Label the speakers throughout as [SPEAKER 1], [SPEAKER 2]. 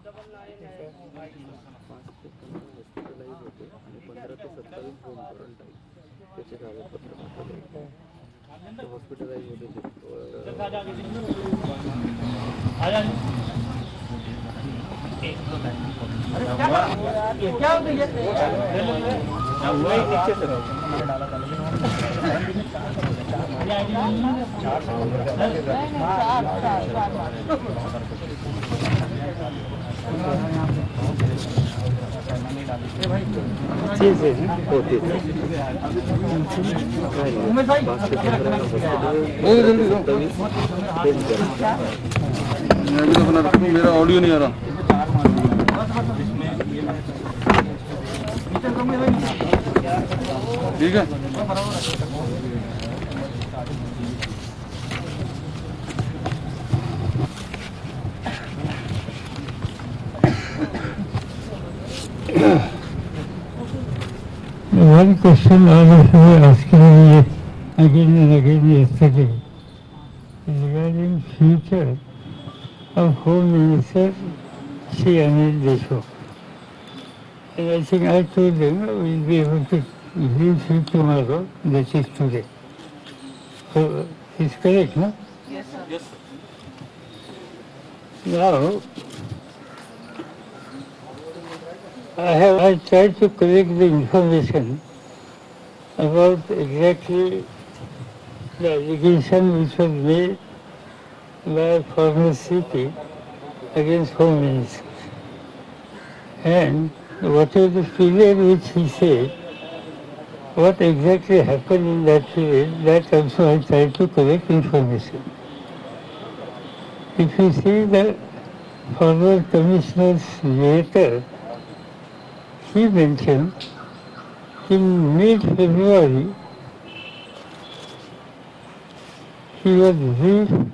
[SPEAKER 1] Hospitalise होते आणि 15 ते 27 होम क्वारंटाईन त्याचे कागदपत्र पाठवले. हॉस्पिटलाइज होते ते चीज है होती है 5 से 15 हॉस्पिटल
[SPEAKER 2] मेरा ऑडियो नहीं आ रहा. ठीक है.
[SPEAKER 3] One question all of you are asking me again and again yesterday regarding future of Home Minister Shri Anil Deshmukh. And I think I told them we'll be able to brief you tomorrow, that is today. So it's correct, no?
[SPEAKER 2] Yes, sir. Yes, sir.
[SPEAKER 3] Now, I tried to collect the information about exactly the allegation which was made by former CP against Home Minister. And whatever the period which he said, what exactly happened in that period, that also I tried to collect information. If you see the former commissioner's letter, he mentioned in mid-February he was briefed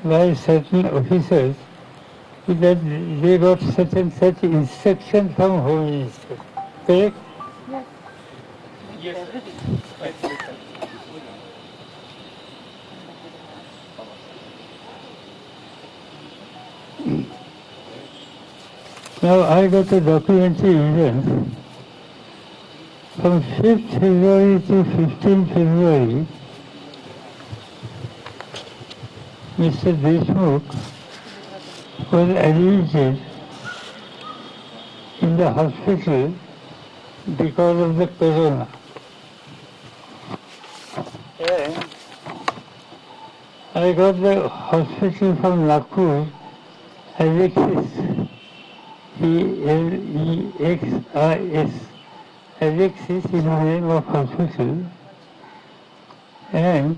[SPEAKER 3] by certain officers that they got such and such instruction from Home Minister. Correct?
[SPEAKER 2] Yes,
[SPEAKER 3] Now I got a documentary evidence from 5th February to 15th February. Mr. Deshmukh was admitted in the hospital because of the corona. And I got the hospital from Nagpur, Alexis, Alexis, Alexis is the name of hospital, and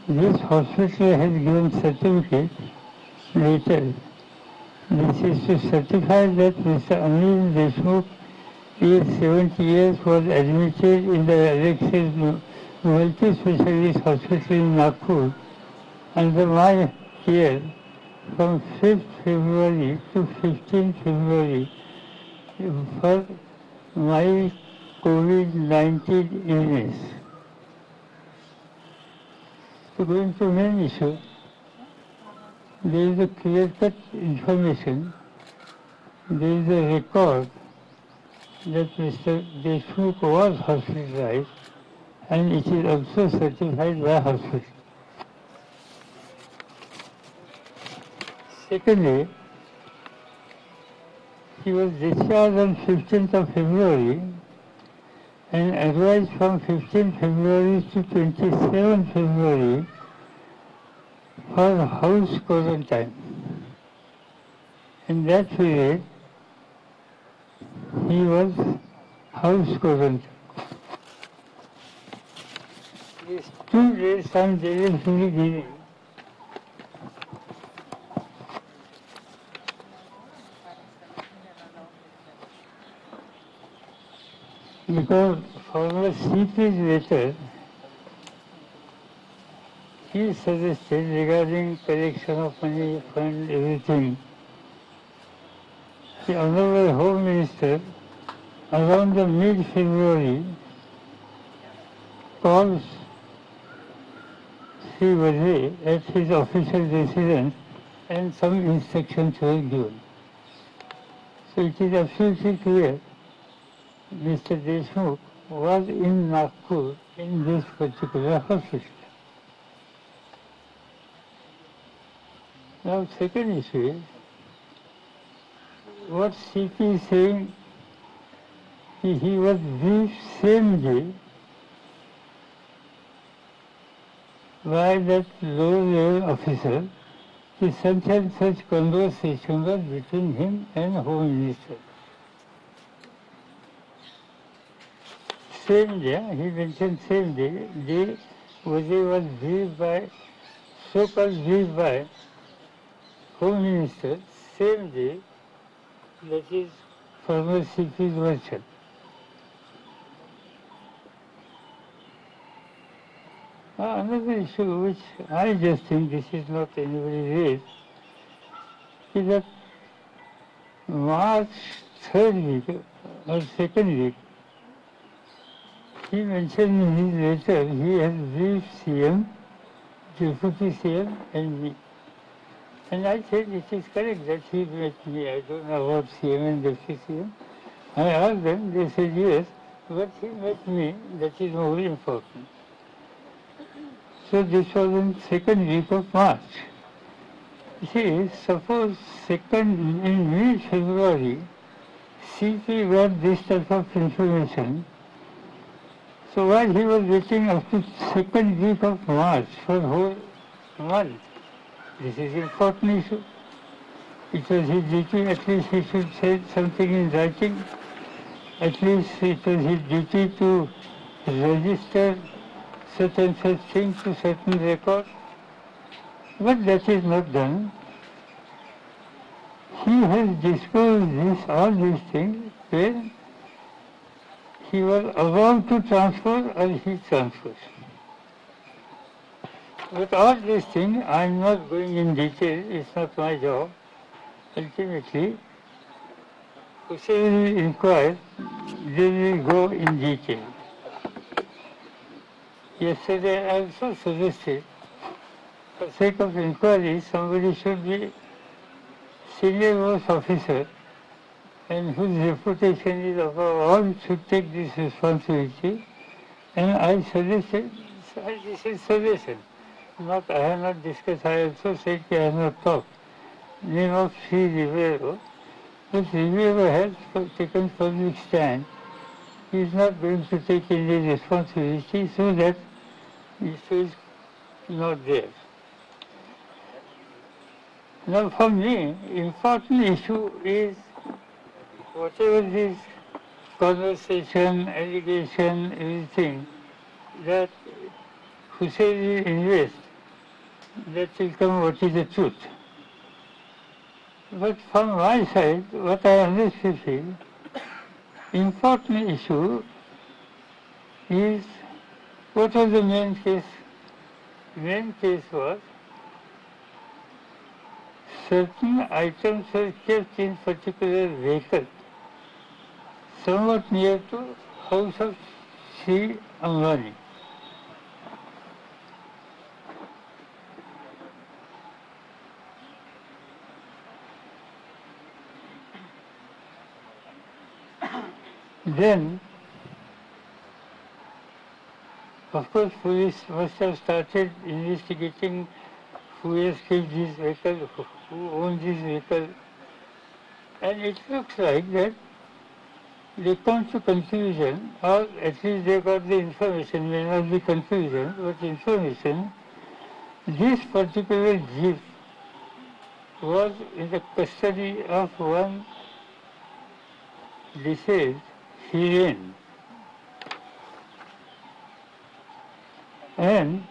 [SPEAKER 3] this hospital has given certificate later. This is to certify that Mr. Anil Deshmukh, aged 70 years, was admitted in the Alexis multi-specialist hospital in Nagpur under my care from 5th February to 15th February for my COVID-19 illness. To go into main issue, there is a clear-cut information, there is a record that Mr. Deshmukh was hospitalized and it is also certified by hospital. Secondly, he was discharged on 15th of February and advised from 15th February to 27th February for house quarantine. In that period, he was house quarantine. These 2 days I'm generally giving. Because former CP's letter, he suggested regarding collection of money, fund, everything. The Honorable Home Minister, around the mid-February, calls he was at his official residence and some instructions were given. So it is absolutely clear Mr. Deshmukh was in Nagpur in this particular hospital. Now, second issue is what CP is saying, he was briefed same day by that low-level officer कि such and such conversation was between him and Home Minister. Same day, he mentioned same day, Vijay was briefed by, so-called briefed by Home Minister, same day, that is former CP's version. Another issue which I just think this is not anybody raised is that March 3rd week or 2nd week, he mentioned in his letter he has briefed CM, Deputy CM and me. And I said it is correct that he met me. I don't know about CM and Deputy CM. I asked them, they said yes, but he met me, that is more important. So this was in 2nd week of March. See, suppose in mid-February, CP got this type of information. So while he was waiting up to 2nd week of March for a whole month, this is important issue. It was his duty, at least he should say something in writing. At least it was his duty to register such and such things to certain records. But that is not done. He has disclosed all these things when he was about to transfer or he transfers. But all these things, I am not going in detail, it's not my job. Ultimately, whoever will inquire, they will go in detail. Yesterday I also suggested, for sake of inquiry, somebody should be senior most officer and whose reputation is above all should take this responsibility. And I suggested, this is suggestion. I have not discussed, I also said I have not talked. Name of Sri Rivero, but Rivero has taken public stand. He is not going to take any responsibility so that issue is not there. Now for me, important issue is whatever this conversation, allegation, everything, that Hussein will invest, that will come what is the truth. But from my side, what I understood is, important issue is what was the main case? Main case was certain items were kept in particular vehicle, somewhat near to house of Sri Ambani. Then, of course, police must have started investigating who has kept this vehicle, who owns this vehicle. And it looks like that they come to conclusion, or at least they got the information, may not be conclusion, but information, this particular jeep was in the custody of one deceased Hiren. And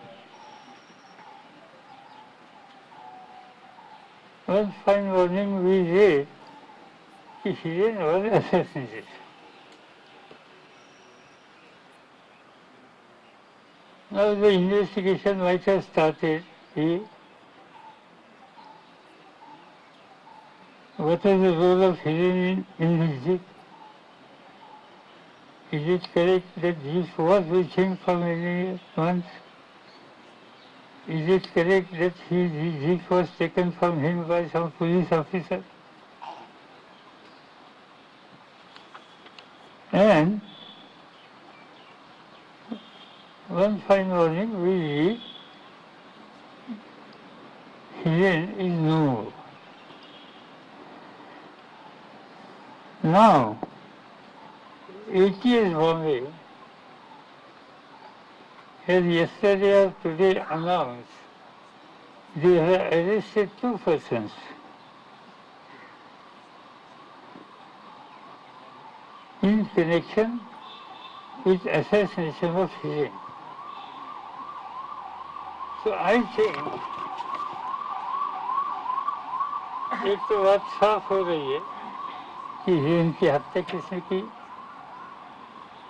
[SPEAKER 3] one fine morning we read that Hiren was assassinated. Now the investigation might have started. What is the role of Hiren in this jeep? Is it correct that this was with him for many months? Is it correct that his jeep was taken from him by some police officer? And one fine morning we read, Hiren is no more. Now, ATS Bombay has yesterday or today announced they have arrested 2 persons in connection with assassination of Hiren. So I think एक तो बात साफ हो गई है कि हिरेन की हत्या किसने की।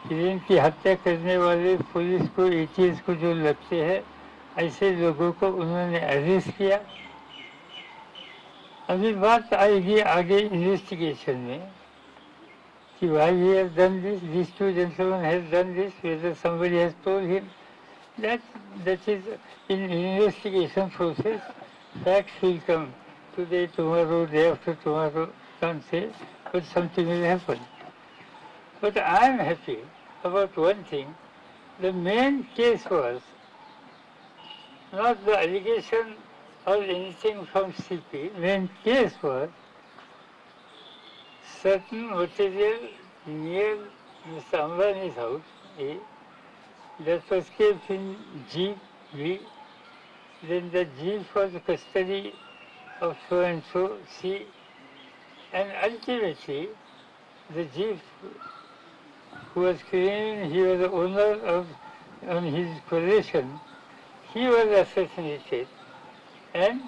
[SPEAKER 3] हिरेन की हत्या करने वाले पुलिस को एटीएस को जो लगते हैं ऐसे लोगों को उन्होंने अरेस्ट किया। अभी बात आएगी आगे इन्वेस्टिगेशन में कि why he has done this, these 2 gentlemen has done this, whether somebody has told him. That is in investigation process. Facts will come today, tomorrow, day after tomorrow, can't say, but something will happen. But I am happy about one thing. The main case was not the allegation or anything from CP. Main case was certain material near Mr. Ambani's house, A, that was kept in Jeep, B. Then the Jeep was custody of so and so, C. And ultimately, the Jeep who was claiming he was the owner of on his possession, he was assassinated. And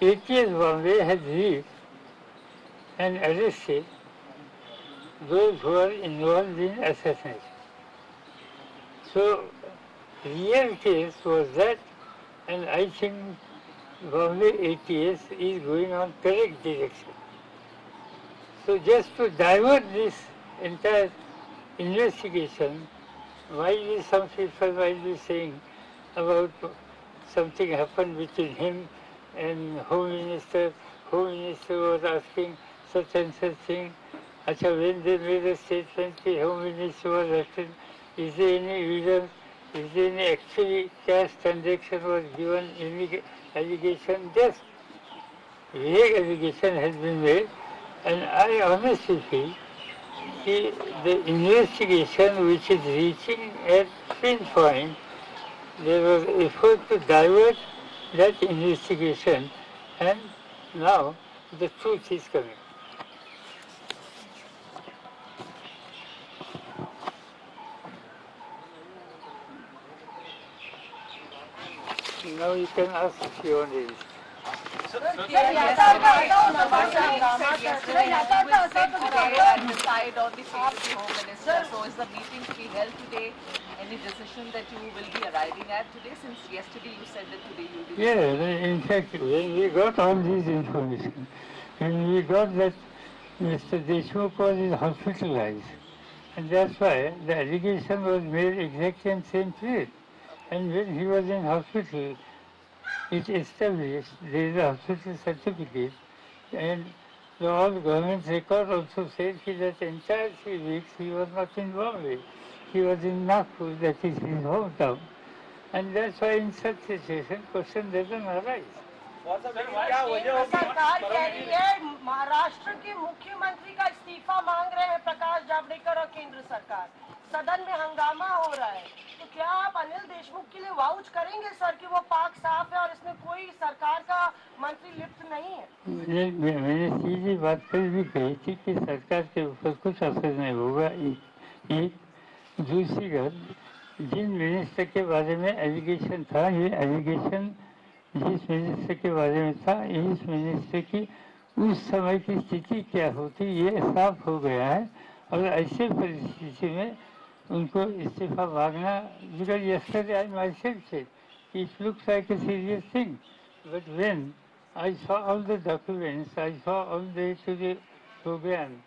[SPEAKER 3] ATS Bombay had reached and arrested those who were involved in assassination. So, real case was that, and I think Bombay ATS is going on correct direction. So just to divert this entire investigation, while some people might be saying about something happened between him and Home Minister was asking such and such thing. Acha, when they made a statement, the Home Minister was arrested, is there any evidence, is there any actually cash transaction was given, any allegation? Just vague allegation has been made, and I honestly feel the investigation which is reaching at pinpoint, there was effort to divert that investigation, and now the truth is coming. Now you can ask if you want it.
[SPEAKER 4] Decide on the fate of the Home Minister. So is the meeting to be held today? Any decision that you will be arriving at today? Since yesterday you said that today you will be.
[SPEAKER 3] Yeah, in fact, when we got all these information, when we got that Mr. Deshmukh was hospitalized, and that's why the allegation was made exactly in the same place. And when he was in hospital, it established there is a hospital certificate, and all government record also says that entire 3 weeks he was not in Bombay. He was in Nagpur, that is his hometown. And that's why in such situation question doesn't arise.
[SPEAKER 5] सरकार कह रही है महाराष्ट्र के मुख्यमंत्री का इस्तीफा मांग रहे हैं प्रकाश जावड़ेकर और केंद्र सरकार। सदन में हंगामा हो रहा है, तो क्या आप अनिल देशमुख के लिए वाउच करेंगे सर कि वो पाक साफ है और इसमें कोई सरकार का मंत्री लिप्त नहीं है?
[SPEAKER 3] मैंने सीधी बात कल भी कही थी कि सरकार के ऊपर कुछ असर नहीं होगा। एक दूसरी बात, जिन मिनिस्टर के बारे में एलिगेशन था, ये एलिगेशन जिस मिनिस्टर के बारे में था, इस मिनिस्टर की उस समय की स्थिति क्या होती ये साफ हो गया है। और ऐसे परिस्थिति में उनको इस्तीफा मांगना, because yesterday I myself said it looks like a serious thing, but when I saw all the documents, I saw all the program,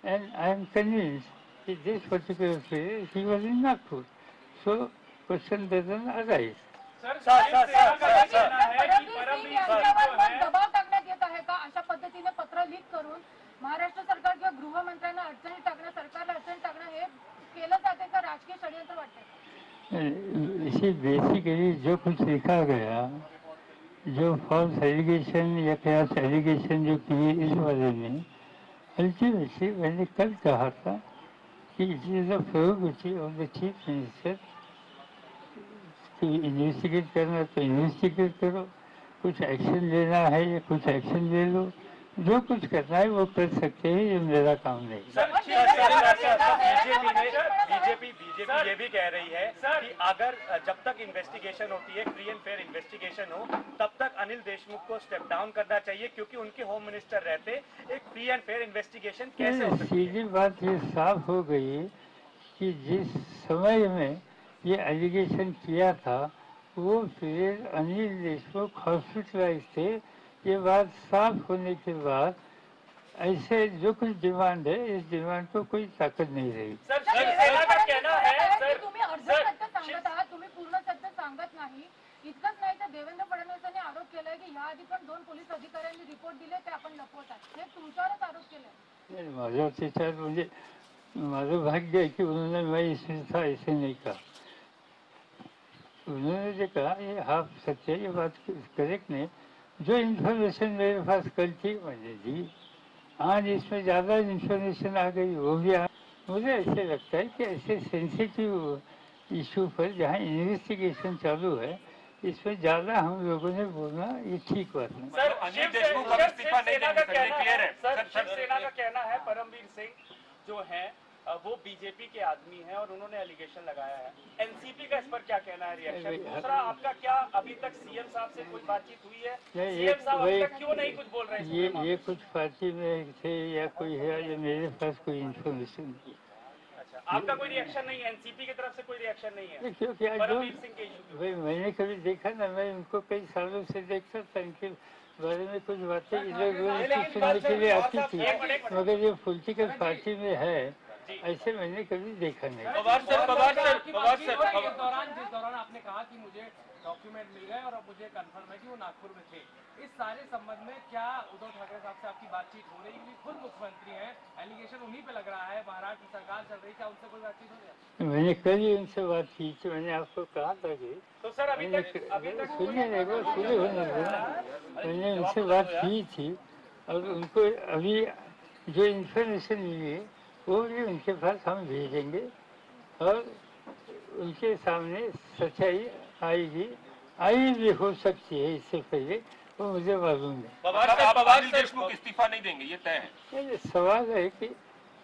[SPEAKER 3] and I am convinced that this particular period he was in Nagpur, so question doesn't arise.
[SPEAKER 6] दबाव टाकण्यात येत आहे का अशा पद्धतीने पत्र leak करून महाराष्ट्र सरकार किंवा गृहमंत्र्यांना अडचणीत टाकणं, सरकारला अडचणीत टाकणं हे केलं जाते का राजकीय षडयंत्र वाटतं?
[SPEAKER 3] इसी बेसिकली जो कुछ लिखा गया, जो फॉल्स एलिगेशन या क्रॉस एलिगेशन जो किए इस बारे में, अल्टीमेटली मैंने कल कहा था कि it is the prerogative of the chief minister कि इन्वेस्टिगेट करना तो इन्वेस्टिगेट करो, कुछ एक्शन लेना है या कुछ एक्शन ले लो, जो कुछ करना है वो कर सकते हैं, ये मेरा काम नहीं।
[SPEAKER 7] बीजेपी ये भी कह रही है कि अगर जब तक इन्वेस्टिगेशन होती है, फ्री एंड फेयर इन्वेस्टिगेशन हो, तब तक अनिल देशमुख को स्टेप डाउन करना चाहिए, क्योंकि उनके होम मिनिस्टर रहते एक फ्री एंड फेयर इन्वेस्टिगेशन कैसे हो सकती है?
[SPEAKER 3] सीधी बात ये साफ हो गई कि जिस समय में ये एलिगेशन किया था वो फिर अनिल देशमुख हॉस्पिटलाइज थे। ये बात साफ होने के बाद ऐसे जो कुछ डिमांड है, इस डिमांड को कोई ताकत नहीं रही।
[SPEAKER 6] सेना का कहना है तुम्ही अर्ध सत्य सांगत आहात, तुम्ही पूर्ण सत्य सांगत नाही। इतकंच नाही तर देवेंद्र फडणवीसांनी आरोप केलाय की याआधी पण 2 पोलीस अधिकाऱ्यांनी रिपोर्ट दिले ते आपण लपवतात, हे तुमच्यावरच आरोप केलाय।
[SPEAKER 3] माझ्या त्याच्यात म्हणजे माझं भाग्य है कि उन्होंने मैं इसमें था ऐसे नहीं कहा। उन्होंने जो कहा ये हाफ सत्य, ये बात करेक्ट नहीं। जो इन्फॉर्मेशन मेरे पास कल थी मैंने दी, आज इसमें ज़्यादा इन्फॉर्मेशन आ गई वो भी मुझे ऐसे लगता है कि ऐसे सेंसिटिव इशू पर जहाँ इन्वेस्टिगेशन चालू है, इसमें ज़्यादा हम लोगों ने बोलना ये ठीक बात नहीं।
[SPEAKER 7] सर, अनिल देशमुख अब इस्तीफा नहीं देंगे, क्लियर है। सर, शिवसेना का कहना है परमवीर सिंह जो है वो बीजेपी के आदमी हैं और उन्होंने एलिगेशन लगाया है। एनसीपी का इस पर क्या कहना है, रिएक्शन? दूसरा, आपका क्या अभी तक सीएम साहब से कोई बातचीत हुई है? सीएम साहब अभी तक क्यों नहीं कुछ बोल रहे हैं?
[SPEAKER 3] ये कुछ पार्टी में थे या कोई है, या मेरे पास कोई इन्फॉर्मेशन नहीं।
[SPEAKER 7] अच्छा, आपका कोई रिएक्शन नहीं है? एनसीपी की तरफ से कोई रिएक्शन नहीं है
[SPEAKER 3] क्योंकि
[SPEAKER 7] परमवीर सिंह के इशू?
[SPEAKER 3] भाई मैंने कभी देखा ना, मैं उनको कई सालों से देखता था, इनके बारे में कुछ बातें इधर उधर सुनने के लिए आती थी, मगर ये पॉलिटिकल पार्टी में है ऐसे मैंने कभी देखा नहीं।
[SPEAKER 2] जिस दौरान आपने कहा कि मुझे डॉक्यूमेंट मिल गए और अब मुझे कंफर्म है कि वो नागपुर में थे, इस सारे संबंध में क्या उद्धव ठाकरे साहब से आपकी बातचीत हो रही है? खुद मुख्यमंत्री हैं, एलिगेशन उन्हीं पे लग रहा है, महाराष्ट्र सरकार चल रही, क्या उनसे कोई बातचीत हो रही?
[SPEAKER 3] मैंने कल ही उनसे बात की थी, मैंने आपको कहा था कि
[SPEAKER 7] तो सर अभी तक
[SPEAKER 3] सुनिए मैंने उनसे बात की थी और उनको अभी जो इन्फॉर्मेशन मिली है वो भी उनके पास हम भेजेंगे और उनके सामने सच्चाई आएगी, आई भी हो सकती है इससे पहले, वो मुझे मालूम है।
[SPEAKER 2] अनिल देशमुख इस्तीफा नहीं देंगे, ये तय है?
[SPEAKER 3] ये सवाल है कि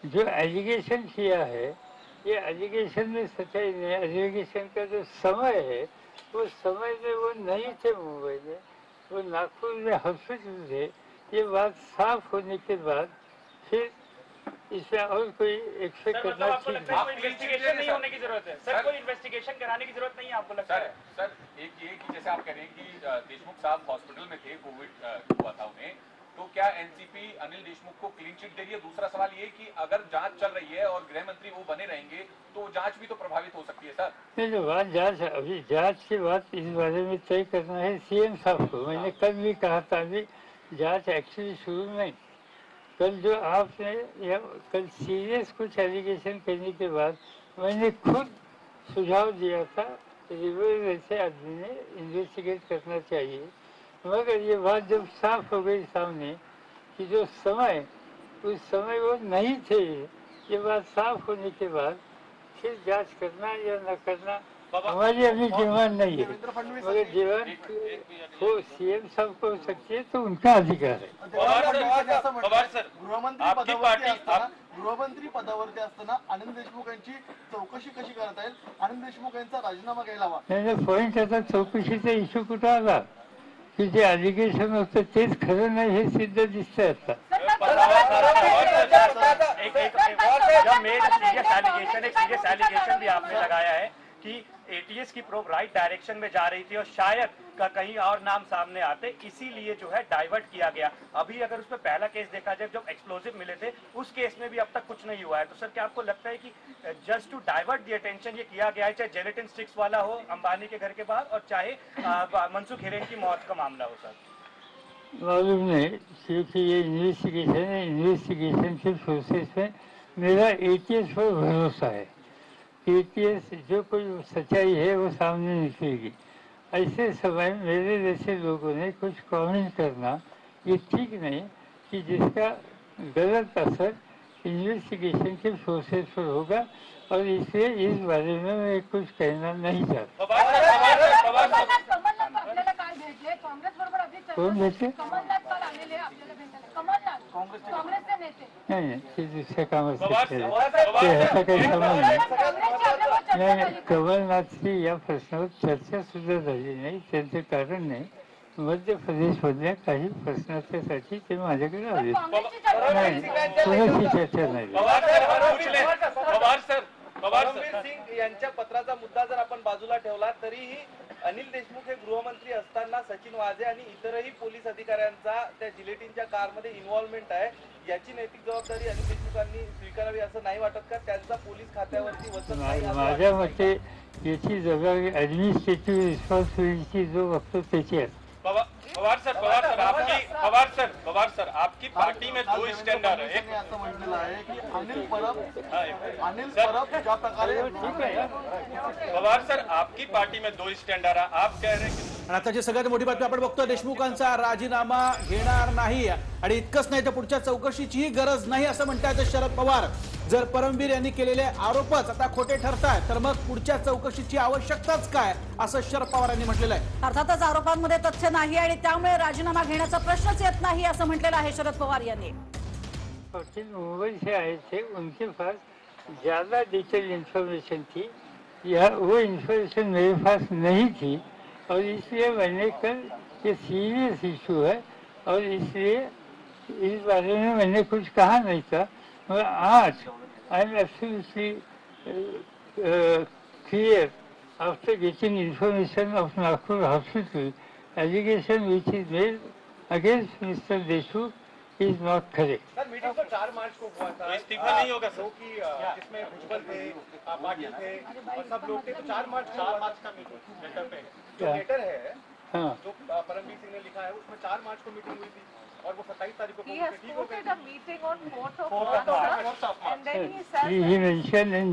[SPEAKER 3] जो एलिगेशन किया है, ये एलिगेशन में सच्चाई नहीं है। एलिगेशन का जो समय है वो समय में वो नहीं थे मुंबई में, वो नागपुर में हॉस्पिटल थे। ये बात साफ होने के बाद फिर इसमें और कोई एक्सपेक्ट करना ठीक
[SPEAKER 7] है। इन्वेस्टिगेशन नहीं होने की जरूरत है सर, कोई इन्वेस्टिगेशन कराने की जरूरत नहीं है आपको लगता है?
[SPEAKER 8] सर एक ये कि जैसे आप कह रहे हैं कि देशमुख साहब हॉस्पिटल में थे, कोविड हुआ था उन्हें, तो क्या एनसीपी अनिल देशमुख को क्लीन चिट दे रही है? दूसरा सवाल ये कि अगर जांच चल रही है और गृह मंत्री वो बने रहेंगे तो जांच भी तो प्रभावित हो सकती है सर।
[SPEAKER 3] नहीं, जो बात जांच अभी जांच की बात इस बारे में तय करना है सीएम साहब को। मैंने कल भी कहा था, अभी जांच एक्चुअली शुरू नहीं। कल जो आपने या कल सीरियस कुछ एलिगेशन करने के बाद मैंने खुद सुझाव दिया था रिवर ऐसे आदमी ने इन्वेस्टिगेट करना चाहिए, मगर ये बात जब साफ हो गई सामने कि जो समय उस समय वो नहीं थे, ये बात साफ होने के बाद फिर जांच करना या न करना हमारी अभी डिमांड नहीं है, मगर डिमांड हो सीएम साहब को हो सकती है तो उनका अधिकार है।
[SPEAKER 1] गृहमंत्री पदावरती असताना अनिल देशमुख यांची चौकशी कशी करता येईल? अनिल देशमुख यांचा राजीनामा घ्यायला हवा।
[SPEAKER 3] नाही, पॉइंट आता चौकशीचा इश्यू कुठं आला की जे एलिगेशन होतं तेच खरं नाही हे सिद्ध दिसतंय आता।
[SPEAKER 7] सीरियस एलिगेशन भी आपने लगाया है कि एटीएस की प्रोब राइट डायरेक्शन में जा रही थी और शायद का कहीं और नाम सामने आते, इसीलिए जो है डाइवर्ट किया गया। अभी अगर उस पर पहला केस देखा जाए, जब एक्सप्लोजिव मिले थे, उस केस में भी अब तक कुछ नहीं हुआ है। तो सर क्या आपको लगता है कि just to divert the attention ये किया गया है, चाहे जेलेटिन स्टिक्स वाला हो अंबानी के घर के बाहर और चाहे मनसुख हिरेन की मौत का मामला हो? सर
[SPEAKER 3] मालूम नहीं, क्योंकि ये इन्वेस्टिगेशन है, इन्वेस्टिगेशन के प्रोसेस में मेरा एटीएस पर भरोसा है। एटीएस जो कोई सच्चाई है वो सामने निकलेगी। ऐसे समय मेरे जैसे लोगों ने कुछ कमेंट करना ये ठीक नहीं कि जिसका गलत असर इन्वेस्टिगेशन के प्रोसेस पर होगा, और इसलिए इस बारे में मैं कुछ कहना नहीं चाहता।
[SPEAKER 6] कमलनाथ आपल्याला काय भेटले? काँग्रेस बरोबर आपली
[SPEAKER 3] कौन भेटले?
[SPEAKER 6] कमलनाथ काल आलेले आपल्याला भेटायला. कमलनाथ काँग्रेसचे नेते.
[SPEAKER 3] नहीं, ते दुसऱ्या कामाचं ते ह्याचा काही संबंध नाही.
[SPEAKER 6] काँग्रेसची आपल्यावर चर्चा
[SPEAKER 3] नाही,
[SPEAKER 6] झाली.
[SPEAKER 3] कमलनाथची या प्रश्नावर चर्चा सुद्धा झाली नाही. त्यांचं कारण नाही, मध्य प्रदेशमधल्या काही प्रश्नासाठी ते माझ्याकडे आले.
[SPEAKER 6] काँग्रेसची चर्चा
[SPEAKER 3] नाही, कोणाची चर्चा नाही.
[SPEAKER 1] परमबीर सिंग यांच्या पत्राचा मुद्दा जर आपण बाजूला ठेवला तरीही अनिल देशमुख हे गृहमंत्री असताना सचिन वाझे आणि इतरही पोलीस अधिकाऱ्यांचा त्या जिलेटिनच्या कारमध्ये इन्व्हॉल्वमेंट आहे, याची नैतिक जबाबदारी अनिल देशमुखांनी स्वीकारावी असं नाही वाटत का? त्यांचा पोलीस खात्यावरती वचन नाही असं
[SPEAKER 3] माझ्या
[SPEAKER 1] वाटतं?
[SPEAKER 3] मते याची जबाबदारी ॲडमिनिस्ट्रेटिव्ह रिस्पॉन्सिबिलिटी जो बघतो त्याची आहे.
[SPEAKER 7] पवार सर, आपकी पार्टी में दो स्टैंडर्ड है। एक
[SPEAKER 9] असं म्हटलेलं आहे की अनिल परब ज्या प्रकारे
[SPEAKER 7] पवार सर, आपकी पार्टी में दो स्टैंडर्ड है, आप कह रहे हैं कि
[SPEAKER 10] आणि आता जी सगळ्यात मोठी बातमी आपण बघतो, देशमुखांचा राजीनामा घेणार नाही आणि इतकंच नाही तर पुढच्या चौकशीचीही गरज नाही असं म्हणतात शरद पवार. जर परमबीर यांनी केलेले आरोपच आता खोटे ठरतायत तर मग पुढच्या चौकशीची आवश्यकताच काय असं शरद पवार यांनी म्हटलेलं आहे.
[SPEAKER 11] अर्थातच आरोपांमध्ये तथ्य नाही आणि त्यामुळे राजीनामा घेण्याचा प्रश्नच येत नाही असं म्हटलेलं आहे शरद पवार यांनी.
[SPEAKER 3] मुंबई से आए थे, उनके पास ज़्यादा डिटेल इंफॉर्मेशन थी, या वो इंफॉर्मेशन मेरे पास नहीं थी, और इसलिए मैंने कल ये सीरियस इशू है और इसलिए इस बारे में मैंने कुछ कहा नहीं था. मगर आज I am absolutely clear after getting information of Nagpur hospital, allegation which is made against mister Deshmukh is not correct.
[SPEAKER 1] Sir, meeting तो 4 मार्च को हुआ था,
[SPEAKER 7] इस्तीफा नहीं होगा सर,
[SPEAKER 1] कि जिसमें भुजबल थे, पाटिल थे और सब लोग थे, तो 4 मार्च का मीटिंग लेटर पे जो लेटर है,
[SPEAKER 3] हाँ,
[SPEAKER 1] जो परमबीर सिंह ने लिखा है उसमें 4 मार्च को मीटिंग हुई थी और वो 27 तारीख को
[SPEAKER 4] He has
[SPEAKER 1] ठीक हो गई.
[SPEAKER 4] quoted a meeting on 4th of
[SPEAKER 1] 4th
[SPEAKER 4] March,
[SPEAKER 1] of March.
[SPEAKER 4] and then he says,
[SPEAKER 3] he mentioned in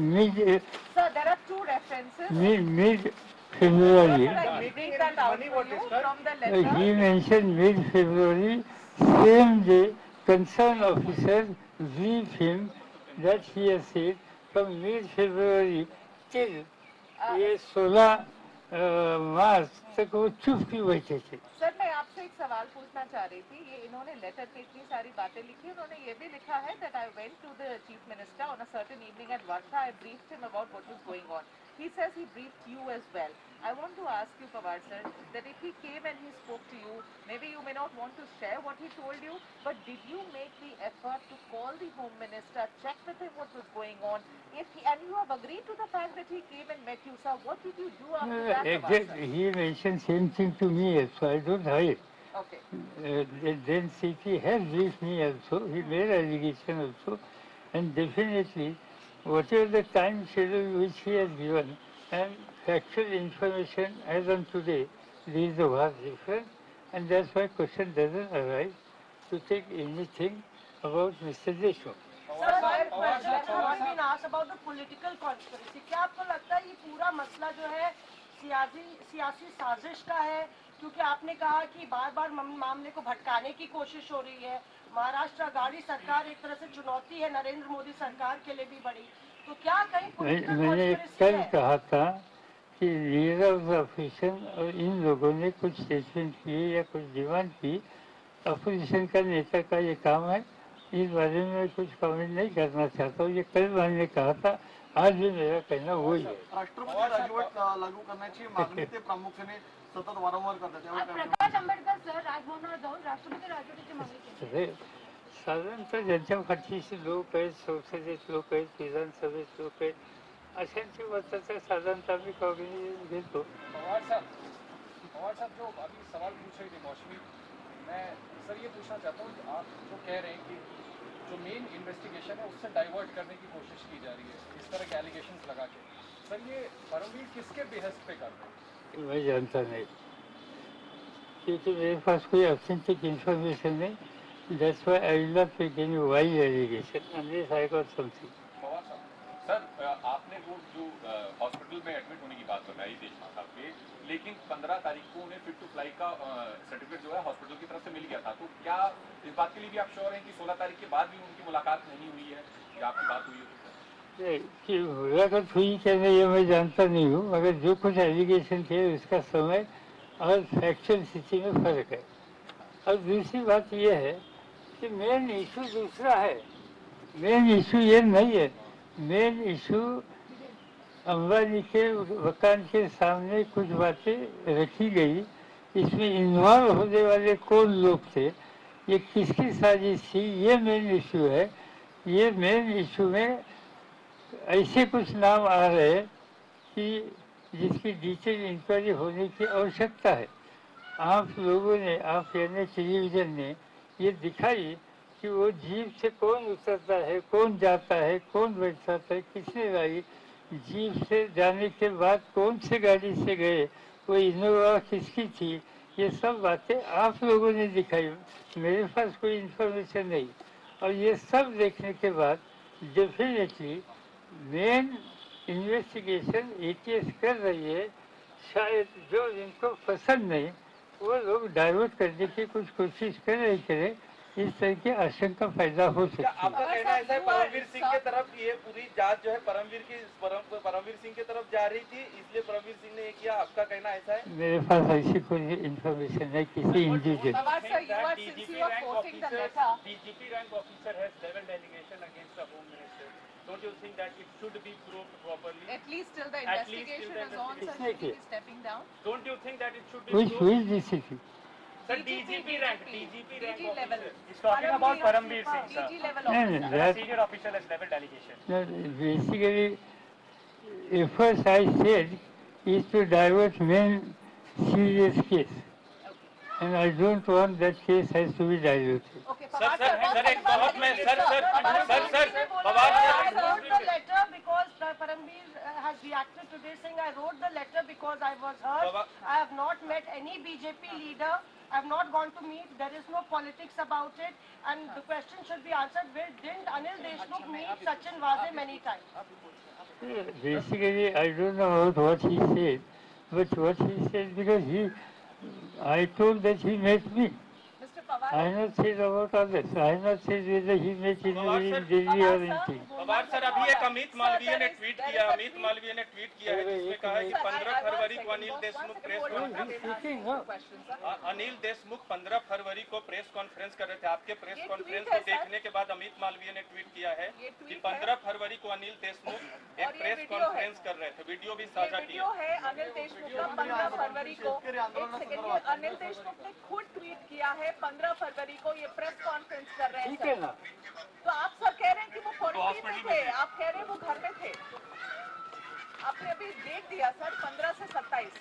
[SPEAKER 4] sir, there are two references.
[SPEAKER 3] mid February.
[SPEAKER 4] I read that out
[SPEAKER 1] money
[SPEAKER 4] for
[SPEAKER 1] was
[SPEAKER 4] you
[SPEAKER 1] discussed.
[SPEAKER 4] from the letter.
[SPEAKER 3] He mentioned mid-February, same day, concerned officers briefed him that he has said from mid-February till ये 16 मार्च तक वो चुप क्यों बैठे थे.
[SPEAKER 4] Sir, मैं आपसे एक सवाल पूछना चाह रही थी. ये इन्होंने लेटर में इतनी सारी बातें लिखी, उन्होंने ये भी लिखा है that I went to the chief minister on a certain evening at Vartha. I briefed him about what was going on. He says he briefed you as well. I want to ask you, Pawar sir, that if he came and he spoke to you, maybe you may not want to share what he told you, but did you make the effort to call the Home Minister, check with him what was going on? And you have agreed to the fact that he came and met you, sir. What did you do after that, Pawar
[SPEAKER 3] Exactly.
[SPEAKER 4] sir?
[SPEAKER 3] He mentioned same thing to me also. I don't hide.
[SPEAKER 4] Okay.
[SPEAKER 3] Then CP has briefed me also. He made allegation also, and definitely, whatever the time schedule which he has given and factual information as on today, there is a vast difference, and that's why question doesn't arise to take anything about Mr. Deshmukh.
[SPEAKER 5] Sir, one question has been asked about the political conspiracy. क्या आपको लगता है ये पूरा मसला जो है सियासी साजिश का है? क्योंकि आपने कहा कि बार बार मामले को भटकाने की कोशिश हो रही है. महाराष्ट्र आघाड़ी सरकार एक तरह से चुनौती है नरेंद्र मोदी सरकार के लिए भी बड़ी. तो क्या कहीं political
[SPEAKER 3] मैंने
[SPEAKER 5] conspiracy
[SPEAKER 3] कल
[SPEAKER 5] है?
[SPEAKER 3] कहा था कि लीडर ऑफ द ऑपोजिशन और इन लोगों ने कुछ स्टेटमेंट किए या कुछ डिमांड की. अपोजिशन का नेता का ये काम है, इस बारे में कुछ कमेंट नहीं करना चाहता हूँ. ये कल मैंने कहा था, आज भी मेरा कहना वही है.
[SPEAKER 9] राष्ट्रपती राजवट लागू करण्याची मागणी ते प्रामुख्याने सतत वारंवार करतात.
[SPEAKER 6] आज प्रकाश आंबेडकर सर राजभवनावर जाऊन राष्ट्रपती राजवटीची मागणी केली.
[SPEAKER 3] साधारणतः ज्यांच्या पाठीशी लोक आहेत, संसदेत लोक आहेत, विधानसभेत लोक आहेत, अशांची मताचं साधारणतः मी कॉग्निशन घेतो.
[SPEAKER 8] पवार साहब जो अभी सवाल पूछ रही थी मौसमी, मैं सर ये पूछना चाहता हूँ कि आप जो कह रहे हैं कि जो मेन इन्वेस्टिगेशन है उससे डाइवर्ट करने की कोशिश की जा रही है इस तरह के एलिगेशंस लगा के, सर ये परमवीर किसके बेहस पे कर रहे हैं?
[SPEAKER 3] मैं जानता नहीं, क्योंकि मेरे पास कोई ऑथेंटिक इंफॉर्मेशन नहीं. That's why I will not take any wild allegation unless I got something.
[SPEAKER 8] Pawar साहब, सर आपने वो जो हॉस्पिटल में एडमिट होने की बात बताई देशमुख साहब के, लेकिन 15 तारीख को उन्हें फिट टू फ्लाई का सर्टिफिकेट जो है हॉस्पिटल की तरफ से मिल गया था. तो क्या इस बात के लिए भी आप श्योर हैं कि 16 तारीख के बाद भी उनकी मुलाकात नहीं हुई है या आपकी बात हुई है?
[SPEAKER 3] कि मुलाकात हुई क्या नहीं ये मैं जानता नहीं हूँ, मगर जो कुछ एलिगेशन थे उसका समय और फैक्चुअल स्थिति में फर्क है. और दूसरी बात यह है कि मेन इशू दूसरा है. मेन इशू ये नहीं है. मेन इशू अंबानी के मकान के सामने कुछ बातें रखी गई, इसमें इन्वॉल्व होने वाले कौन लोग थे, ये किसकी साजिश थी, ये मेन इशू है. ये मेन इशू में ऐसे कुछ नाम आ रहे हैं कि जिसकी डिटेल इंक्वायरी होने की आवश्यकता है. आप लोगों ने, आप यानी टेलीविजन ने ये दिखाई कि वो जीप से कौन उतरता है, कौन जाता है, कौन बैठता है, किसने लाई, जीप से जाने के बाद कौन से गाड़ी से गए, वो इनोवा किसकी थी, ये सब बातें आप लोगों ने दिखाई. मेरे पास कोई इन्फॉर्मेशन नहीं. और ये सब देखने के बाद डेफिनेटली मेन इन्वेस्टिगेशन एटीएस कर रही है. शायद जो इनको पसंद नहीं वो लोग डाइवर्ट करने की कुछ कोशिश करें, इस तरह की आशंका पैदा हो सकती है.
[SPEAKER 1] आपका कहना ऐसा है परमवीर सिंह के तरफ ये पूरी जांच जो है परमवीर सिंह की तरफ जा रही थी, इसलिए परमवीर सिंह ने ये किया, आपका कहना ऐसा है?
[SPEAKER 3] मेरे पास ऐसी कोई इन्फॉर्मेशन है किसी individual.
[SPEAKER 7] DGP rank officer has leveled allegation against the Home Minister. Don't you think that it should be proved properly?
[SPEAKER 4] At least till the investigation is on, sir,
[SPEAKER 3] Isn't
[SPEAKER 4] should he
[SPEAKER 3] it?
[SPEAKER 4] be stepping down?
[SPEAKER 7] Don't you think that it should be
[SPEAKER 3] Which
[SPEAKER 7] proved?
[SPEAKER 3] DCP?
[SPEAKER 7] Sir, DGP rank
[SPEAKER 4] level.
[SPEAKER 7] officer. He's talking about Parambir Singh, sir.
[SPEAKER 4] DG level
[SPEAKER 3] No,
[SPEAKER 4] officer.
[SPEAKER 3] no,
[SPEAKER 7] A
[SPEAKER 3] that,
[SPEAKER 7] senior official has leveled allegation.
[SPEAKER 3] no, basically, first I said is to divert main serious case, and I don't want that case has to be diluted.
[SPEAKER 4] Okay,
[SPEAKER 7] Sir,
[SPEAKER 4] Pawar
[SPEAKER 7] sir,
[SPEAKER 4] sir,
[SPEAKER 7] sir, एक बहुत में, sir, Pawar
[SPEAKER 5] I
[SPEAKER 7] sir,
[SPEAKER 5] wrote the letter because Parambir has reacted to this saying I wrote the letter because I was hurt. I have not met any BJP leader. I have not gone to meet. There is no politics about it. And the question should be answered. Where didn't Anil Deshmukh meet Sachin Waze many times?
[SPEAKER 3] Basically, I don't know about what he said, but what he said because I told that he met me.
[SPEAKER 4] Mr. Pawar,
[SPEAKER 3] I have not said about others. I have not said whether he met anybody in Delhi or anything.
[SPEAKER 1] Pawar sir, अभी एक अमित मालवीय ने tweet किया है जिसमें कहा है कि 15 फरवरी को अनिल देशमुख प्रेस कॉन्फ्रेंस अनिल देशमुख 15 फरवरी को प्रेस कॉन्फ्रेंस कर रहे थे. आपके प्रेस कॉन्फ्रेंस को देखने के बाद अमित मालवीय ने ट्वीट किया है कि 15 फरवरी को अनिल देशमुख एक प्रेस कॉन्फ्रेंस कर रहे थे. वीडियो भी साझा किया
[SPEAKER 4] है अनिल देशमुख का 15 फरवरी को. अनिल देशमुख ने खुद ट्वीट किया है 15 फरवरी को ये प्रेस कॉन्फ्रेंस कर रहे
[SPEAKER 3] ठीक है
[SPEAKER 4] हैं.
[SPEAKER 3] ना?
[SPEAKER 4] तो आप सब कह रहे हैं कि वो क्वारंटीन में थे, आप कह रहे हैं वो घर में थे. आपने अभी देख दिया सर 15 से 27.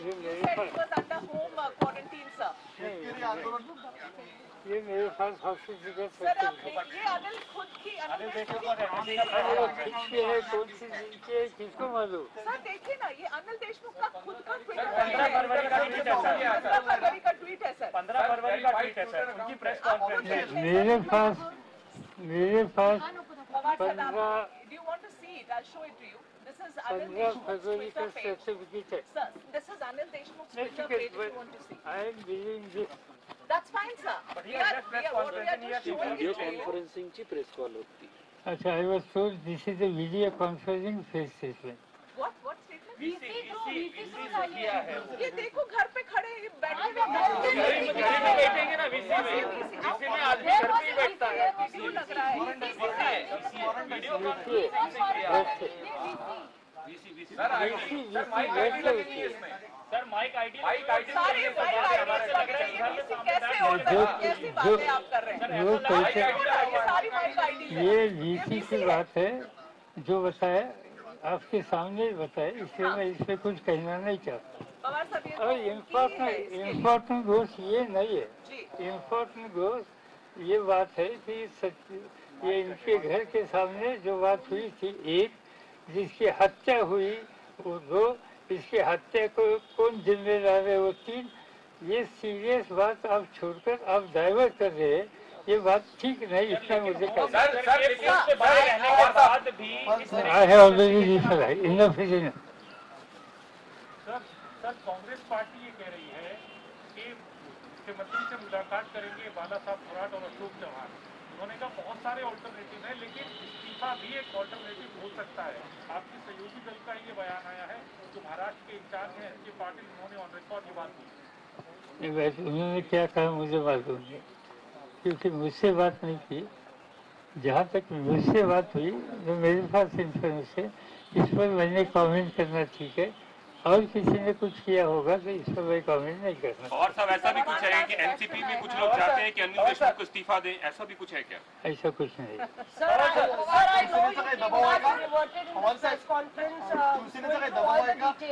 [SPEAKER 3] ये मेरे
[SPEAKER 4] Said he
[SPEAKER 3] pass
[SPEAKER 4] was under home quarantine, sir.
[SPEAKER 3] ये मेरे पास हॉस्पिटल
[SPEAKER 4] सर आप ये अनिल खुद की अनिल देशमुख
[SPEAKER 3] किसकी है, कौन सी जिनकी है, किसको मालूम?
[SPEAKER 4] सर देखिए ना ये अनिल देशमुख का खुद का ट्वीट
[SPEAKER 7] 15 फरवरी का ट्वीट है सर.
[SPEAKER 4] 15 फरवरी का ट्वीट है सर.
[SPEAKER 7] 15 फरवरी का ट्वीट है सर. उनकी प्रेस कॉन्फ्रेंस है.
[SPEAKER 3] मेरे पास
[SPEAKER 4] Pawar sir,
[SPEAKER 3] 15
[SPEAKER 4] do you want to see it? I'll show it to you. This is
[SPEAKER 3] 15
[SPEAKER 4] Anil Deshmukh's
[SPEAKER 3] फरवरी का
[SPEAKER 4] Twitter page.
[SPEAKER 3] सर्टिफिकेट है.
[SPEAKER 4] Sir, this is Anil Deshmukh's
[SPEAKER 3] नहीं,
[SPEAKER 4] Twitter
[SPEAKER 3] ठीक है,
[SPEAKER 4] page if you want to see.
[SPEAKER 3] I am believing this.
[SPEAKER 4] That's fine, sir.
[SPEAKER 7] But
[SPEAKER 4] We
[SPEAKER 7] he has
[SPEAKER 4] are
[SPEAKER 7] just press
[SPEAKER 4] what we are
[SPEAKER 7] conference
[SPEAKER 4] just
[SPEAKER 7] and he
[SPEAKER 4] showing
[SPEAKER 7] has
[SPEAKER 4] it to you.
[SPEAKER 12] कॉन्फरन्सिंगची press call होती.
[SPEAKER 3] अच्छा, I was told this is a video conferencing face statement.
[SPEAKER 4] What statement?
[SPEAKER 6] VC किया है.
[SPEAKER 4] ये देखो घर पे खड़े बैठे
[SPEAKER 7] घरी में बैठेंगे ना वीसी में. वीसी में आदमी घर पे ही बैठता है.
[SPEAKER 4] वीडियो लग रहा है.
[SPEAKER 7] वीडियो कॉन्फ्रेंसिंग किया है.
[SPEAKER 8] Sir ID, sir mic ID लगेगी इसमें.
[SPEAKER 7] सर माइक आईडी
[SPEAKER 4] सारी माइक आईडी लग रही है. वीसी कैसे हो रहा है? कैसी बातें आप कर रहे हैं?
[SPEAKER 3] जो पैसे
[SPEAKER 4] ये सारी माइक आईडी है.
[SPEAKER 3] ये वीसी की बात है जो बताया आपके सामने बताए, इसलिए मैं इस पे कुछ कहना नहीं चाहता।
[SPEAKER 4] पवार साहब, ये
[SPEAKER 3] और इम्पोर्टेंट गोष्ट ये नहीं है। इम्पोर्टेंट गोष्ट ये बात है कि ये इनके घर के सामने जो बात हुई थी, एक जिसकी हत्या हुई वो 2, इसकी हत्या को कौन जिम्मेदार है वो 3। ये सीरियस बात आप छोड़कर आप डाइवर्ट कर रहे हैं, ये बात ठीक नहीं। इतना मुझे कहना I have already decided enough is enough.
[SPEAKER 13] Sir Congress party ये कह रही है कि मुख्यमंत्री से मुलाकात करेंगे बाला साहब थोराट और अशोक चौहान। उन्होंने कहा बहुत सारे ऑल्टरनेटिव हैं, लेकिन इस्तीफा भी एक ऑल्टरनेटिव हो सकता है। आपके सहयोगी दल का ये बयान आया है, जो महाराष्ट्र के इंचार्ज हैं एस.के. पाटिल, उन्होंने ऑन रिकॉर्ड ये बात की।
[SPEAKER 3] उन्होंने क्या कहा मुझे मालूम नहीं, क्योंकि मुझसे बात नहीं की। जहाँ तक मुझसे बात हुई जो मेरे पास इंफॉर्मेशन, इस पर मैंने कमेंट करना ठीक है, और किसी ने कुछ किया होगा तो इस पर मैं कमेंट नहीं करना।
[SPEAKER 8] और सब ऐसा भी कुछ है कि एनसीपी में कुछ लोग चाहते हैं कि अनिल देशमुख को इस्तीफा दें, ऐसा भी कुछ है क्या?
[SPEAKER 3] ऐसा कुछ नहीं।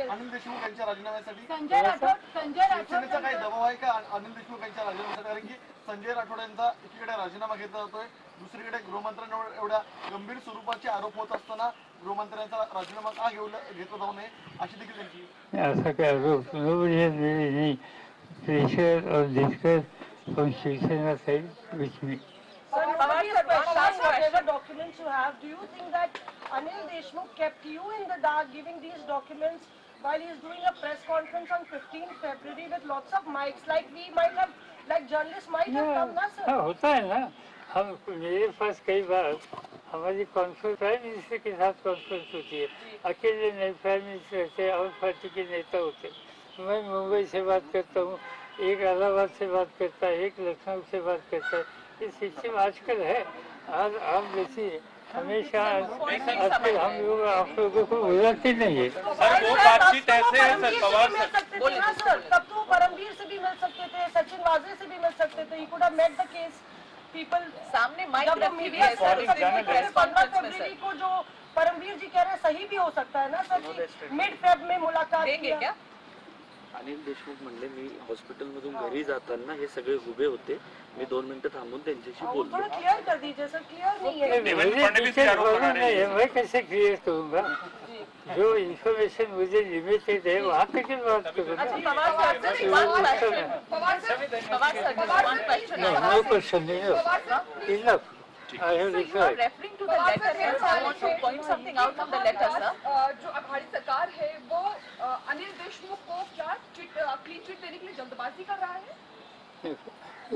[SPEAKER 9] अनिल देशमुख यांच्या राजीनाम्यासाठी शिवसेनेचा काही दबाव आहे का अनिल देशमुख यांच्या राजीनाम्यासाठी? कारण की संजय राठोड यांचा एकीकडे राजीनामा घेतला जातोय, दुसरीकडे गृहमंत्र्यांवर एवढ्या गंभीर स्वरूपाचे आरोप होत असताना गृहमंत्र्यांचा राजीनामा का घेतला जाऊ नये अशी देखील त्यांची
[SPEAKER 3] ऐसा क्या आरोप? nobody has made any pressure or discuss from Shiv side with me.
[SPEAKER 5] Whatever documents you have, do you think that Anil Deshmukh kept you in the dark giving these documents while he is doing a press conference on 15 February with lots of mics, like we might have, like journalists might have come, na sir?
[SPEAKER 3] हाँ, होता है ना। हम मेरे पास कई बार हमारी conference prime minister के साथ कॉन्फ्रेंस होती है, अकेले नहीं, प्राइम मिनिस्टर रहते, और पार्टी के नेता होते। मैं मुंबई से बात करता हूँ, एक इलाहाबाद से बात करता है, एक लखनऊ से बात करता है। ये सिस्टम आजकल है। आज आप देखिए, हमेशा आजकल हम लोग आप लोगों को बुलाते नहीं है।
[SPEAKER 8] सर वो बातचीत ऐसे है सर, पवार
[SPEAKER 5] सर तब तो परमवीर से भी मिल सकते थे, सचिन वाजे से भी मिल सकते थे। He could have met the case people सामने माइक रखी हुई है। 15 फरवरी को जो परमवीर जी कह रहे हैं सही भी हो सकता है ना सर, मिड फेब में मुलाकात
[SPEAKER 4] देंगे क्या?
[SPEAKER 12] अनिल देशमुख म्हणले मी हॉस्पिटलमधून घरी जाताना हे सगळे उभे होते, मी 2 मिनिटं थांबून त्यांच्याशी बोललो।
[SPEAKER 5] थोड़ा क्लियर कर दीजिए सर, क्लियर नहीं है।
[SPEAKER 3] मैं कैसे क्लियर करूँगा? जो इन्फॉर्मेशन मुझे लिमिटेड है वहाँ तक की बात करूँ। No question, enough. I have replied.
[SPEAKER 4] Referring to the letter, I want to point something out from the letter, sir.
[SPEAKER 14] जो अघाड़ी सरकार है वो अनिल देशमुख को क्या क्लीन चिट देने के लिए जल्दबाजी कर रहा है?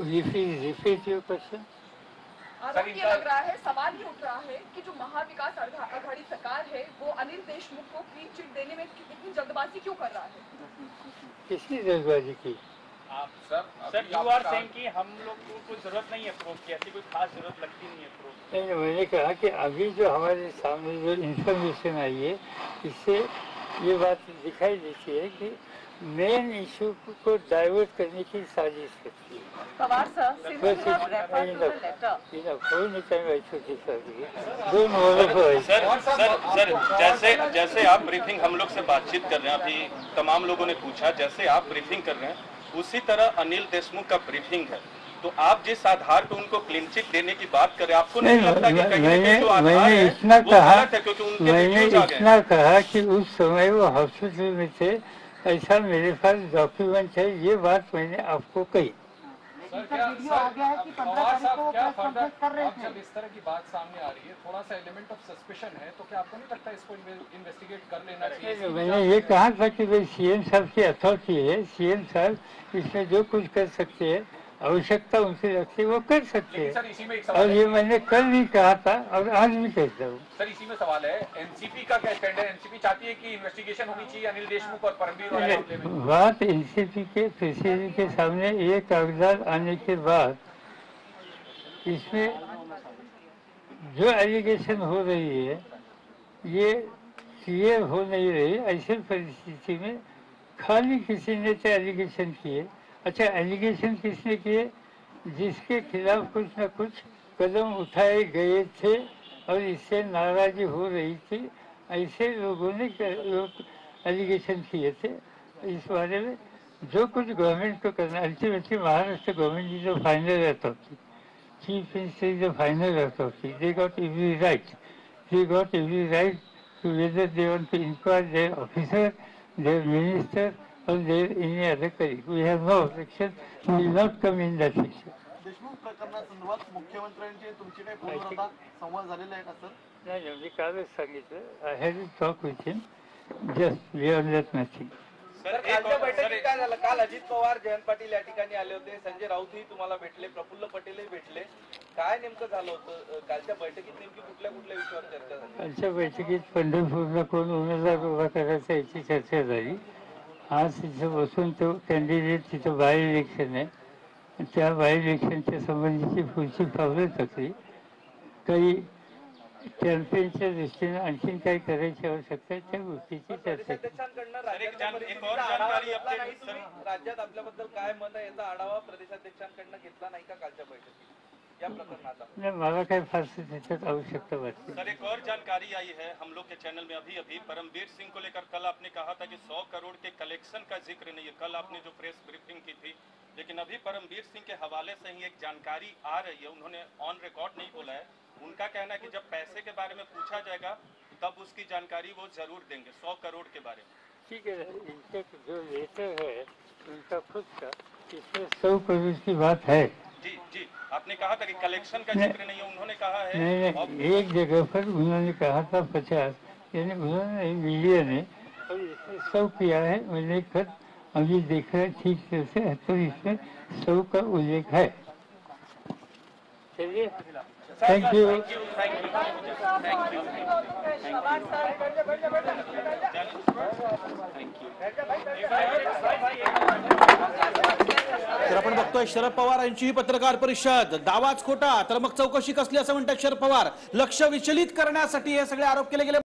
[SPEAKER 3] Repeat your question.
[SPEAKER 14] आरोप ये लग रहा है, सवाल ये उठ रहा है कि जो महाविकास अघाड़ी सरकार है वो अनिल देशमुख को क्लीन चिट देने में इतनी जल्दबाजी क्यों कर रहा है?
[SPEAKER 3] किसने जल्दबाजी की?
[SPEAKER 7] सर यू आर सेइंग कि हम लोग को कोई जरूरत नहीं है प्रूफ की, ऐसी कोई खास जरूरत लगती नहीं है प्रूफ।
[SPEAKER 3] नहीं, मैंने कहा कि अभी जो हमारे सामने जो इंफॉर्मेशन आई है, इससे ये बात दिखाई देती है कि मेन इशू को डाइवर्ट करने की साजिश करती है।
[SPEAKER 4] पवार सर,
[SPEAKER 8] सर जैसे आप ब्रीफिंग हम लोग से बातचीत कर रहे हैं, अभी तमाम लोगों ने पूछा, जैसे आप ब्रीफिंग कर रहे हैं उसी तरह अनिल देशमुख का ब्रीफिंग है, तो आप जिस आधार पर उनको क्लीन चिट देने की बात करें, आपको नहीं लगता कि कहीं
[SPEAKER 3] मैंने इतना कहा कि उस समय वो हॉस्पिटल में थे, ऐसा मेरे पास डॉक्यूमेंट है, ये बात मैंने आपको कही।
[SPEAKER 13] वीडियो आ गया है कि 15 तारीख को प्रेस कॉन्फ्रेंस कर रहे थे। जब इस तरह की बात सामने आ रही है, थोड़ा सा एलिमेंट ऑफ सस्पिशन है, तो क्या आपको नहीं लगता इसको इन्वेस्टिगेट कर लेना चाहिए?
[SPEAKER 3] मैंने ये कहा था कि भाई सीएम साहब की अथॉरिटी है, सीएम साहब इसमें जो कुछ कर सकते हैं, आवश्यकता उनसे लगती है वो कर सकते हैं, और ये मैंने कल भी कहा था और आज भी कहता हूँ।
[SPEAKER 8] सर इसी में सवाल है, एनसीपी का क्या स्टैंड है? एनसीपी चाहती है कि इन्वेस्टिगेशन होनी चाहिए अनिल देशमुख और परमवीर वाले मामले में।
[SPEAKER 3] बात एनसीपी के प्रेसिडेंट के सामने ये कागजात आने के बाद इसमें जो एलिगेशन हो रही है ये क्लियर हो नहीं रही। ऐसी परिस्थिति में खाली किसी ने तो एलिगेशन किए। अच्छा, एलिगेशन किसने किए? जिसके खिलाफ कुछ न कुछ कदम उठाए गए थे और इससे नाराजगी हो रही थी ऐसे लोगों ने एलिगेशन किए थे। इस बारे में जो कुछ गवर्नमेंट को करना, ultimately Maharashtra government is the final authority, chief minister is the final authority, they got every right, to whether they want to inquire their officer, their minister, or their any other colleague. We have no objection. We will not come in that picture.
[SPEAKER 9] Deshmukh प्रकरणासंदर्भात मुख्यमंत्र्यांची तुमची काही फोनवर आता संवाद झालेला आहे का सर?
[SPEAKER 3] नाही, मी कालच सांगितलं. I had a talk with him. Just beyond that nothing.
[SPEAKER 1] Sir कालच्या बैठकीत काय झालं? काल अजित पवार, जयंत पाटील या ठिकाणी आले होते, संजय राऊतही तुम्हाला भेटले, प्रफुल्ल पटेलही भेटले. काय नेमकं झालं होतं कालच्या बैठकीत? नेमकी कुठल्या विषयावर चर्चा झाली?
[SPEAKER 3] कालच्या बैठकीत पंढरपूरला कोण उमेदवार उभा करायचा याची चर्चा झाली. आज तिथं बसून तो कॅन्डिडेट, तिथं बाय इलेक्शन आहे, त्या बाय इलेक्शनच्या संबंधीची पुढची पावलं टाकली. काही कॅम्पेनच्या दृष्टीने आणखीन काही करायची आवश्यकता आहे, त्या गोष्टीची चर्चा.
[SPEAKER 1] राज्यात आपल्याबद्दल काय मत आहे याचा आढावा प्रदेशाध्यक्षांकडनं घेतला नाही का कालच्या बैठकीत या प्रकरणाचा?
[SPEAKER 3] नाही, मला काही फारसं त्याच्यात आवश्यकता वाटते.
[SPEAKER 15] सर एक और जानकारी आई है हम लोग के चैनल में अभी परमवीर सिंह को लेकर कल आपने कहा था कि 100 करोड़ के कलेक्शन का जिक्र नहीं है, कल आपने जो प्रेस ब्रीफिंग की थी, लेकिन अभी परमवीर सिंह के हवाले से ही एक जानकारी आ रही है, उन्होंने ऑन रिकॉर्ड नहीं बोला है, उनका कहना है कि जब पैसे के बारे में पूछा जाएगा तब उसकी जानकारी वो जरूर देंगे 100 करोड़ के बारे में।
[SPEAKER 3] ठीक है, इनका जो लेटर है उनका खुद का, इसमें 100 करोड़ की बात है।
[SPEAKER 15] जी जी, आपने कहा था कि कलेक्शन का जिक्र नहीं है, उन्होंने कहा है
[SPEAKER 3] नहीं, एक जगह पर उन्होंने कहा था 50, यानी उन्होंने मीडिया ने और इसमें 100 किया है। मैंने खुद अभी देखा है ठीक से, तो इसमें 100 का उल्लेख है। चलिए, थैंक यू।
[SPEAKER 10] तर आपण बघतोय शरद पवार यांची ही पत्रकार परिषद. दावाच खोटा तर मग चौकशी कसली असं म्हणतात शरद पवार. लक्ष विचलित करण्यासाठी हे सगळे आरोप केले गेले.